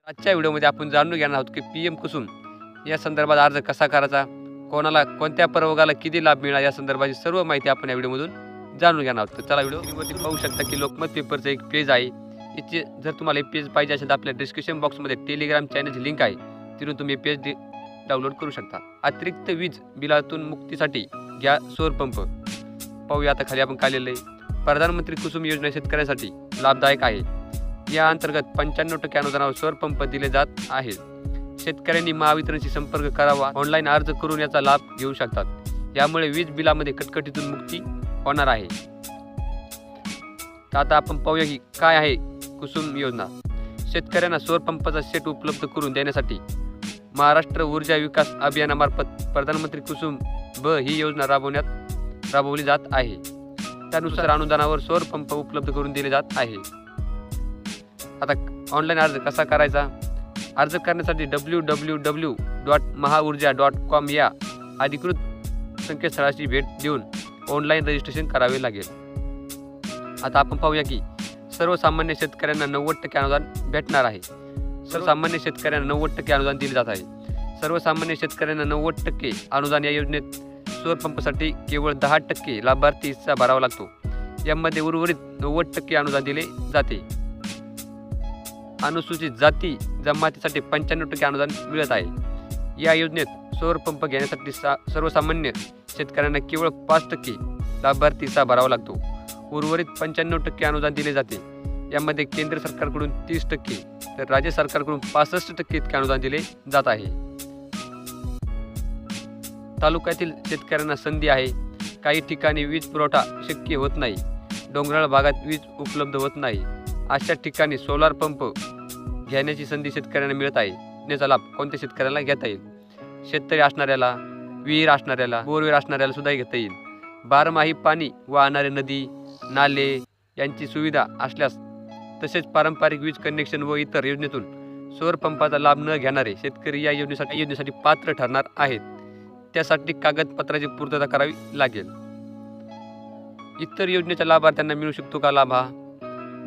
आजच्या व्हिडिओमध्ये आपण जाणून घेणार आहोत की PM कुसुम या संदर्भात अर्ज कसा करायचा, कोणाला कोणत्या प्रवर्गाला किती लाभ मिळणार या संदर्भाची सर्व माहिती आपण या व्हिडिओमधून जाणून घेणार आहोत। तर चला व्हिडिओमध्ये पाहू शकता की लोकमत पेपरचं एक पेज आहे। इथे जर तुम्हाला हे पेज पाहिजे असेल तर आपल्या डिस्क्रिप्शन बॉक्समध्ये टेलिग्राम चॅनलची लिंक आहे, तिथून तुम्ही पेज डाउनलोड करू शकता। अतिरिक्त वीज बिलातून मुक्तीसाठी घ्या सौर पंप। पाहूया आता खाली आपण काय लिहिलंय। प्रधानमंत्री कुसुम योजना शेतकऱ्यांसाठी लाभदायक आहे। या अंतर्गत 95% अनुदानावर सौर पंप दिले जात आहेत। शेतकऱ्यांनी महावितरणशी संपर्क करावा, ऑनलाईन अर्ज करून याचा लाभ घेऊ शकतात। यामुळे वीज बिलामध्ये कटकटीतून मुक्ती होणार आहे। तर आता आपण पाहूया की काय आहे कुसुम योजना। शेतकऱ्यांना सौर पंपाचा सेट उपलब्ध करून देण्यासाठी महाराष्ट्र ऊर्जा विकास अभियानामार्फत प्रधानमंत्री कुसुम ही योजना राबवली जात आहे। त्यानुसार अनुदानावर सौर पंप उपलब्ध करून दिले जात आहे। आता ऑनलाईन अर्ज कसा करायचा? अर्ज करण्यासाठी www.mahaurja.com या अधिकृत संकेतस्थळाची भेट देऊन ऑनलाईन रजिस्ट्रेशन करावे लागेल। आता आपण पाहूया की सर्वसामान्य शेतकऱ्यांना 90% अनुदान भेटणार आहे। सर्वसामान्य शेतकऱ्यांना 90% अनुदान दिले जात आहे। सर्वसामान्य शेतकऱ्यांना 90% अनुदान या योजनेत सौर पंपासाठी केवळ 10% लाभार्थी हिस्सा भरावा लागतो। यामध्ये उर्वरित 90% अनुदान दिले जाते। अनुसूचित जाती जमातीसाठी 95% अनुदान मिळत आहे। या योजनेत सौर पंप घेण्यासाठी सर्वसामान्य शेतकऱ्यांना केवळ 5% लाभार्थी हिस्सा भरावा लागतो। उर्वरित 95% अनुदान दिले जाते। यामध्ये केंद्र सरकारकडून 30%, तर राज्य सरकारकडून 65% इतके अनुदान दिले जात आहे। तालुक्यातील शेतकऱ्यांना संधी आहे। काही ठिकाणी वीज पुरवठा शक्य होत नाही, डोंगराळ भागात वीज उपलब्ध होत नाही, अशा ठिकाणी सोलार पंप घेण्याची संधी शेतकऱ्यांना मिळत आहे। याचा लाभ कोणत्या शेतकऱ्याला घेता येईल? शेततळी असणाऱ्याला, विहीर असणाऱ्याला, बोरवेल असणाऱ्याला सुद्धा घेता येईल। बारमाही पाणी वाहणारे नदी नाले यांची सुविधा असल्यास, तसेच पारंपरिक वीज कनेक्शन व इतर योजनेतून सौर पंपाचा लाभ न घेणारे शेतकरी या योजनेसाठी पात्र ठरणार आहेत। त्यासाठी कागदपत्राची पूर्तता करावी लागेल। इतर योजनेच्या लाभार्थ्यांना मिळू शकतो का लाभ? हा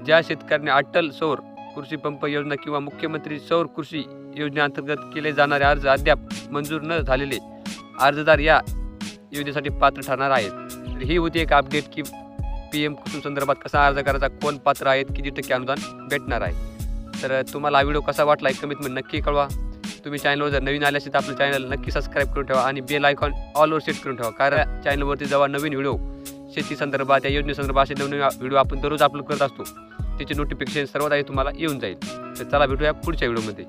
ज्या शेतकऱ्यांनी अटल सौर कृषी पंप योजना किंवा मुख्यमंत्री सौर कृषी योजनेअंतर्गत केले जाणारे अर्ज अद्याप मंजूर न झालेले अर्जदार या योजनेसाठी पात्र ठरणार आहेत। तर ही होती एक अपडेट की PM कुसुम संदर्भात कसा अर्ज करायचा, कोण पात्र आहेत, किती टक्के अनुदान भेटणार आहे। तर तुम्हाला हा व्हिडिओ कसा वाटला कमेंटमध्ये नक्की कळवा। तुम्ही चॅनलवर जर नवीन आले असेल तर आपलं चॅनल नक्की सबस्क्राईब करून ठेवा आणि बेल आयकॉन ऑलवर सेट करून ठेवा, कारण चॅनलवरती जेव्हा नवीन व्हिडिओ शेती संदर्भात या योजनेसंदर्भात असे नवीन व्हिडिओ आपण दररोज अपलोड करत असतो, त्याचे नोटिफिकेशन सर्वात आधी तुम्हाला येऊन जाईल। तर चला भेटूया पुढच्या व्हिडिओमध्ये।